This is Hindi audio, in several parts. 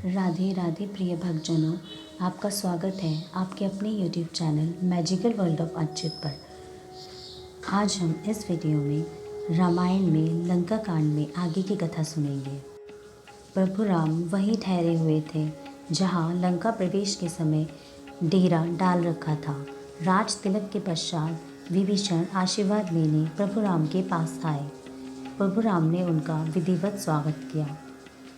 राधे राधे प्रिय भक्तजनों, आपका स्वागत है आपके अपने YouTube channel magical world of Achyut पर। आज हम इस वीडियो में रामायण में लंका कांड में आगे की कथा सुनेंगे। प्रभु राम वहीं ठहरे हुए थे जहां लंका प्रवेश के समय डेरा डाल रखा था। राज तिलक के पश्चात विभीषण आशीर्वाद लेने प्रभु राम के पास आए। प्रभु राम ने उनका विधिवत स्वागत किया।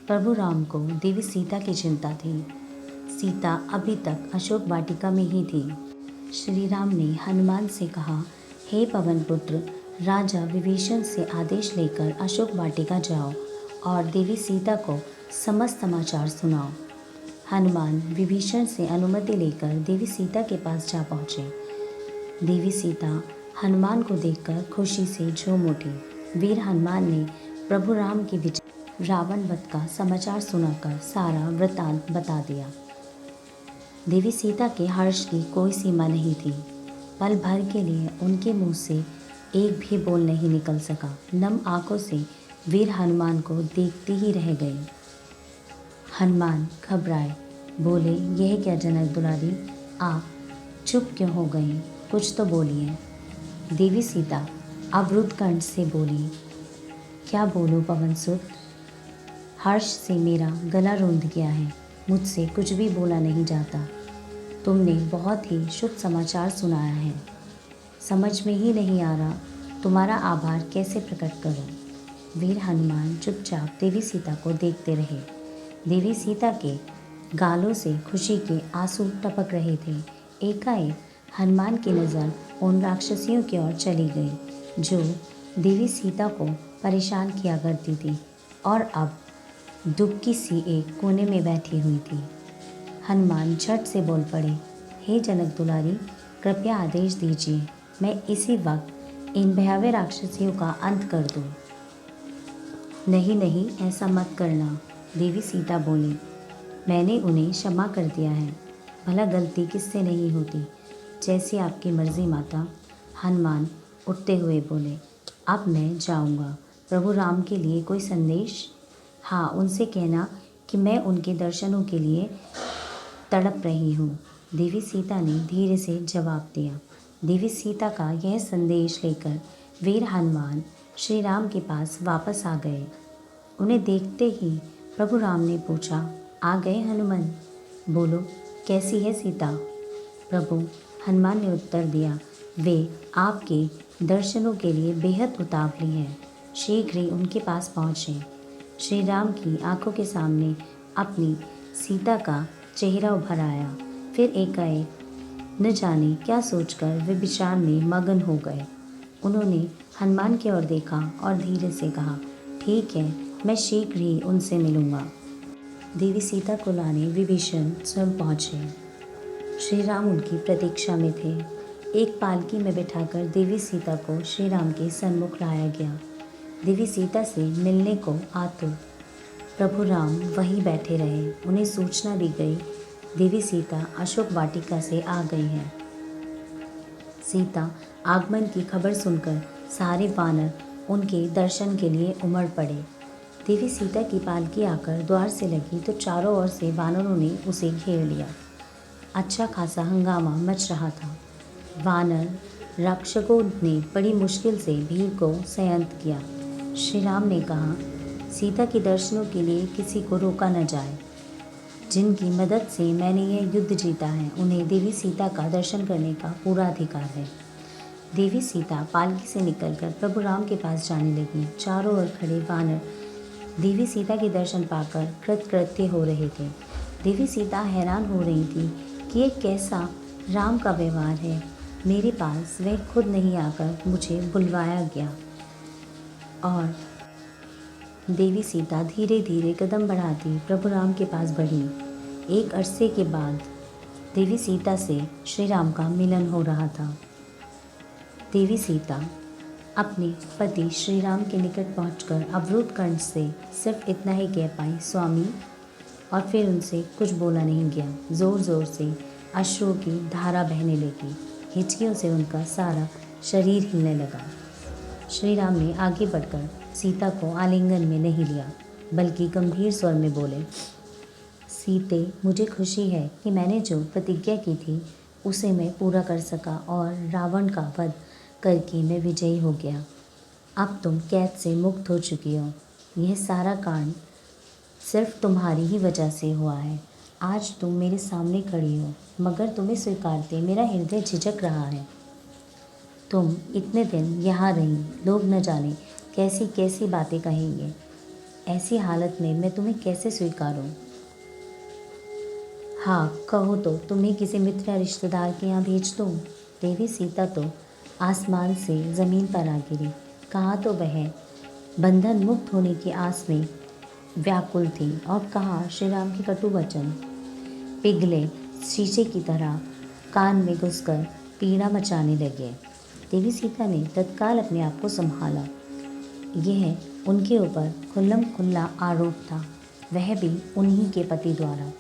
प्रभु राम को देवी सीता की चिंता थी। सीता अभी तक अशोक वाटिका में ही थी। श्री राम ने हनुमान से कहा, हे पवन पुत्र, राजा विभीषण से आदेश लेकर अशोक वाटिका जाओ और देवी सीता को समस्त समाचार सुनाओ। हनुमान विभीषण से अनुमति लेकर देवी सीता के पास जा पहुँचे। देवी सीता हनुमान को देखकर खुशी से झूम उठी। वीर हनुमान ने प्रभु राम की विजय रावण वध का समाचार सुनाकर सारा वृतांत बता दिया। देवी सीता के हर्ष की कोई सीमा नहीं थी। पल भर के लिए उनके मुंह से एक भी बोल नहीं निकल सका। नम आंखों से वीर हनुमान को देखती ही रह गई। हनुमान घबराए, बोले, यह क्या जनक दुलारी, आप चुप क्यों हो गई? कुछ तो बोलिए। देवी सीता अवरुद्ध कंठ से बोली, क्या बोलूं पवन सुत, हर्ष से मेरा गला रुंध गया है, मुझसे कुछ भी बोला नहीं जाता। तुमने बहुत ही शुभ समाचार सुनाया है, समझ में ही नहीं आ रहा तुम्हारा आभार कैसे प्रकट करूं। वीर हनुमान चुपचाप देवी सीता को देखते रहे। देवी सीता के गालों से खुशी के आंसू टपक रहे थे। एकाएक हनुमान की नज़र उन राक्षसियों की ओर चली गई जो देवी सीता को परेशान किया करती थी और अब दुबकी सी एक कोने में बैठी हुई थी। हनुमान झट से बोल पड़े, हे जनक दुलारी, कृपया आदेश दीजिए, मैं इसी वक्त इन भयावह राक्षसियों का अंत कर दूं। नहीं नहीं, ऐसा मत करना, देवी सीता बोली, मैंने उन्हें क्षमा कर दिया है, भला गलती किससे नहीं होती, जैसी आपकी मर्जी माता। हनुमान उठते हुए बोले, अब मैं जाऊंगा। प्रभु राम के लिए कोई संदेश? हाँ, उनसे कहना कि मैं उनके दर्शनों के लिए तड़प रही हूँ। देवी सीता ने धीरे से जवाब दिया। देवी सीता का यह संदेश लेकर वीर हनुमान श्री राम के पास वापस आ गए। उन्हें देखते ही प्रभु राम ने पूछा, आ गए हनुमान? बोलो, कैसी है सीता? प्रभु हनुमान ने उत्तर दिया, वे आपके दर्शनों के लिए बेहद उतावली हैं, शीघ्र ही उनके पास पहुँचें। श्री राम की आंखों के सामने अपनी सीता का चेहरा उभर आया। फिर एकाएक न जाने क्या सोचकर वे विचार में मगन हो गए। उन्होंने हनुमान की ओर देखा और धीरे से कहा, ठीक है, मैं शीघ्र ही उनसे मिलूंगा। देवी सीता को लाने विभीषण स्वयं पहुँचे। श्री राम उनकी प्रतीक्षा में थे। एक पालकी में बिठाकर देवी सीता को श्री राम के सन्मुख लाया गया। देवी सीता से मिलने को आतुर प्रभु राम वहीं बैठे रहे। उन्हें सूचना दी गई, देवी सीता अशोक वाटिका से आ गई हैं। सीता आगमन की खबर सुनकर सारे वानर उनके दर्शन के लिए उमड़ पड़े। देवी सीता की पालकी आकर द्वार से लगी तो चारों ओर से वानरों ने उसे घेर लिया। अच्छा खासा हंगामा मच रहा था। वानर रक्षकों ने बड़ी मुश्किल से भीड़ को संयत किया। श्री राम ने कहा, सीता के दर्शनों के लिए किसी को रोका न जाए। जिनकी मदद से मैंने यह युद्ध जीता है, उन्हें देवी सीता का दर्शन करने का पूरा अधिकार है। देवी सीता पालकी से निकलकर प्रभु राम के पास जाने लगी। चारों ओर खड़े वानर देवी सीता के दर्शन पाकर कृतकृत्य हो रहे थे। देवी सीता हैरान हो रही थी कि यह कैसा राम का व्यवहार है, मेरे पास वह खुद नहीं आकर मुझे बुलवाया गया। और देवी सीता धीरे धीरे कदम बढ़ाती प्रभु राम के पास बढ़ी। एक अरसे के बाद देवी सीता से श्री राम का मिलन हो रहा था। देवी सीता अपने पति श्री राम के निकट पहुंचकर अवरुद्ध कंठ से सिर्फ इतना ही कह पाई, स्वामी, और फिर उनसे कुछ बोला नहीं गया। ज़ोर ज़ोर से अश्रुओं की धारा बहने लगी। हिचकियों से उनका सारा शरीर हिलने लगा। श्री राम ने आगे बढ़कर सीता को आलिंगन में नहीं लिया, बल्कि गंभीर स्वर में बोले, सीते, मुझे खुशी है कि मैंने जो प्रतिज्ञा की थी उसे मैं पूरा कर सका और रावण का वध करके मैं विजयी हो गया। अब तुम कैद से मुक्त हो चुकी हो। यह सारा कांड सिर्फ तुम्हारी ही वजह से हुआ है। आज तुम मेरे सामने खड़ी हो, मगर तुम्हें स्वीकारते मेरा हृदय झिझक रहा है। तुम इतने दिन यहाँ रही, लोग न जाने कैसी कैसी बातें कहेंगे। ऐसी हालत में मैं तुम्हें कैसे स्वीकारूं? हाँ, कहो तो तुम्हें किसी मित्र या रिश्तेदार के यहाँ भेज दूँ। देवी सीता तो आसमान से ज़मीन पर आ गिरी। कहाँ तो वह बंधन मुक्त होने की आस में व्याकुल थी और कहाँ श्री राम के कटु वचन पिघले शीशे की तरह कान में घुसकर पीड़ा मचाने लगे। देवी सीता ने तत्काल अपने आप को संभाला। यह उनके ऊपर खुल्लम खुल्ला आरोप था, वह भी उन्हीं के पति द्वारा।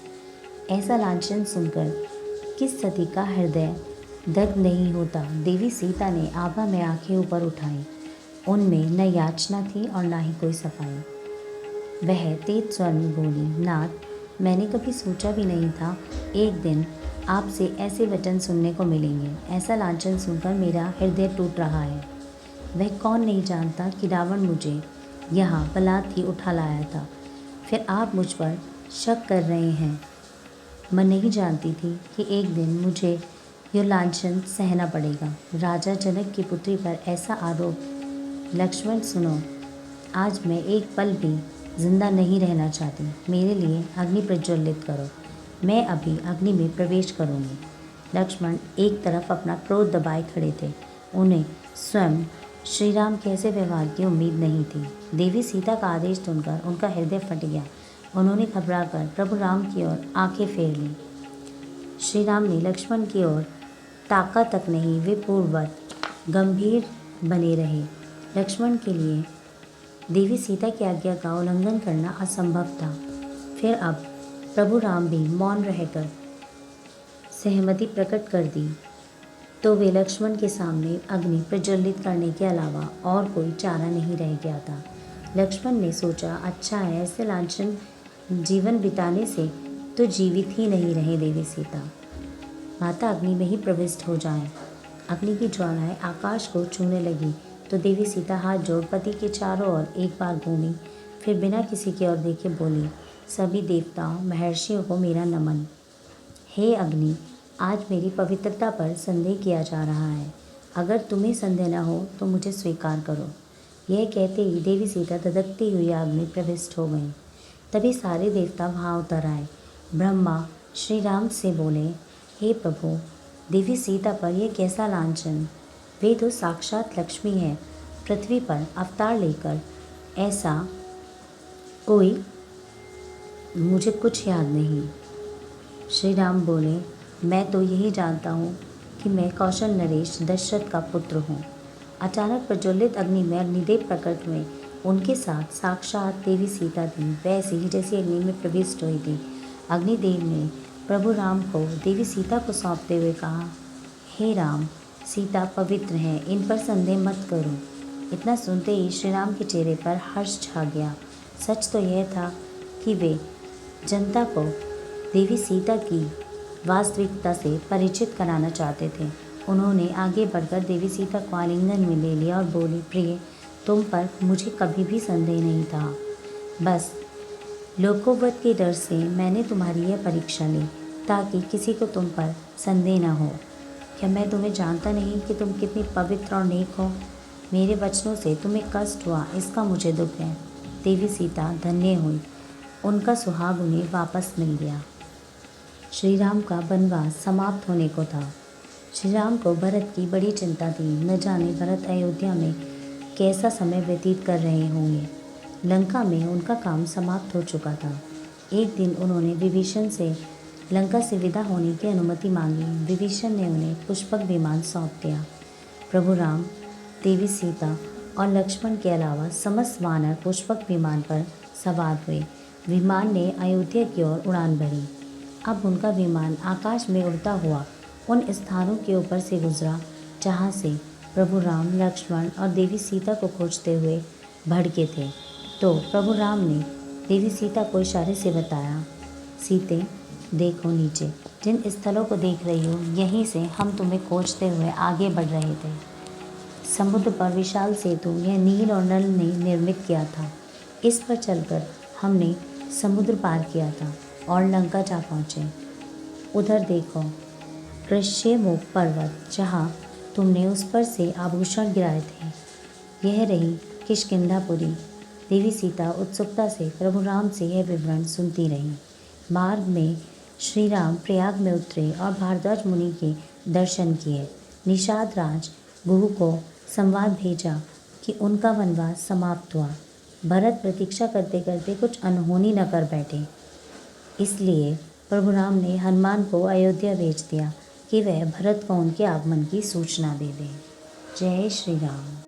ऐसा लांछन सुनकर किस सती का हृदय दर्द नहीं होता। देवी सीता ने आभा में आंखें ऊपर उठाई। उनमें न याचना थी और न ही कोई सफाई। वह तेज स्वर में बोली, नाथ, मैंने कभी सोचा भी नहीं था एक दिन आपसे ऐसे वचन सुनने को मिलेंगे। ऐसा लांछन सुनकर मेरा हृदय टूट रहा है। वह कौन नहीं जानता कि रावण मुझे यहाँ बलात् ही उठा लाया था, फिर आप मुझ पर शक कर रहे हैं। मैं नहीं जानती थी कि एक दिन मुझे यह लांछन सहना पड़ेगा। राजा जनक की पुत्री पर ऐसा आरोप। लक्ष्मण सुनो, आज मैं एक पल भी जिंदा नहीं रहना चाहती। मेरे लिए अग्नि प्रज्वलित करो, मैं अभी अग्नि में प्रवेश करूंगी। लक्ष्मण एक तरफ अपना क्रोध दबाए खड़े थे। उन्हें स्वयं श्री राम के ऐसे व्यवहार की उम्मीद नहीं थी। देवी सीता का आदेश सुनकर उनका हृदय फट गया। उन्होंने घबराकर प्रभु राम की ओर आंखें फेर लीं। श्री राम ने लक्ष्मण की ओर ताका तक नहीं, वे पूर्ववत गंभीर बने रहे। लक्ष्मण के लिए देवी सीता की आज्ञा का उल्लंघन करना असंभव था। फिर अब प्रभु राम भी मौन रहकर सहमति प्रकट कर दी तो वे लक्ष्मण के सामने अग्नि प्रज्वलित करने के अलावा और कोई चारा नहीं रह गया था। लक्ष्मण ने सोचा, अच्छा है, ऐसे लांछन जीवन बिताने से तो जीवित ही नहीं रहे देवी सीता। माता अग्नि में ही प्रविष्ट हो जाएं। अग्नि की ज्वालाएं आकाश को छूने लगी तो देवी सीता हाथ जोड़ पति के चारों ओर एक बार घूमी, फिर बिना किसी की ओर देखे बोली, सभी देवताओं महर्षियों को मेरा नमन। हे अग्नि, आज मेरी पवित्रता पर संदेह किया जा रहा है। अगर तुम्हें संदेह न हो तो मुझे स्वीकार करो। यह कहते ही देवी सीता धधकती हुई आग में प्रविष्ट हो गई। तभी सारे देवता वहाँ उतर आए। ब्रह्मा श्री राम से बोले, हे प्रभु, देवी सीता पर यह कैसा लांछन? वे तो साक्षात लक्ष्मी है। पृथ्वी पर अवतार लेकर ऐसा कोई मुझे कुछ याद नहीं। श्री राम बोले, मैं तो यही जानता हूँ कि मैं कौशल नरेश दशरथ का पुत्र हूँ। अचानक प्रज्वलित अग्नि में अग्निदेव प्रकट हुए। उनके साथ साक्षात देवी सीता थी, वैसे ही जैसी अग्नि में प्रविष्ट हुई थी। अग्निदेव ने प्रभु राम को देवी सीता को सौंपते हुए कहा, हे राम, सीता पवित्र हैं, इन पर संदेह मत करो। इतना सुनते ही श्री राम के चेहरे पर हर्ष छा गया। सच तो यह था कि वे जनता को देवी सीता की वास्तविकता से परिचित कराना चाहते थे। उन्होंने आगे बढ़कर देवी सीता को आलिंगन में ले लिया और बोली, प्रिय, तुम पर मुझे कभी भी संदेह नहीं था। बस लोकोवध के डर से मैंने तुम्हारी यह परीक्षा ली ताकि किसी को तुम पर संदेह न हो। क्या मैं तुम्हें जानता नहीं कि तुम कितनी पवित्र और नेक हो? मेरे वचनों से तुम्हें कष्ट हुआ, इसका मुझे दुख है। देवी सीता धन्य हुई, उनका सुहाग उन्हें वापस मिल गया। श्री राम का वनवास समाप्त होने को था। श्री राम को भरत की बड़ी चिंता थी। न जाने भरत अयोध्या में कैसा समय व्यतीत कर रहे होंगे। लंका में उनका काम समाप्त हो चुका था। एक दिन उन्होंने विभीषण से लंका से विदा होने की अनुमति मांगी। विभीषण ने उन्हें पुष्पक विमान सौंप दिया। प्रभु राम, देवी सीता और लक्ष्मण के अलावा समस्त वानर पुष्पक विमान पर सवार हुए। विमान ने अयोध्या की ओर उड़ान भरी। अब उनका विमान आकाश में उड़ता हुआ उन स्थानों के ऊपर से गुजरा जहाँ से प्रभु राम, लक्ष्मण और देवी सीता को खोजते हुए भड़के थे। तो प्रभु राम ने देवी सीता को इशारे से बताया, सीते, देखो नीचे, जिन स्थलों को देख रही हो यहीं से हम तुम्हें खोजते हुए आगे बढ़ रहे थे। समुद्र पर विशाल सेतु यह नील और नल ने निर्मित किया था। इस पर चलकर हमने समुद्र पार किया था और लंका जा पहुँचे। उधर देखो, कृष्यमुख पर्वत, जहाँ तुमने उस पर से आभूषण गिराए थे। यह रही किष्किंधापुरी। देवी सीता उत्सुकता से प्रभु राम से यह विवरण सुनती रही। मार्ग में श्री राम प्रयाग में उतरे और भारद्वाज मुनि के दर्शन किए। निषाद राज गुरु को संवाद भेजा कि उनका वनवास समाप्त हुआ। भरत प्रतीक्षा करते करते कुछ अनहोनी न कर बैठे, इसलिए प्रभु राम ने हनुमान को अयोध्या भेज दिया कि वह भरत को उनके आगमन की सूचना दे दें। जय श्री राम।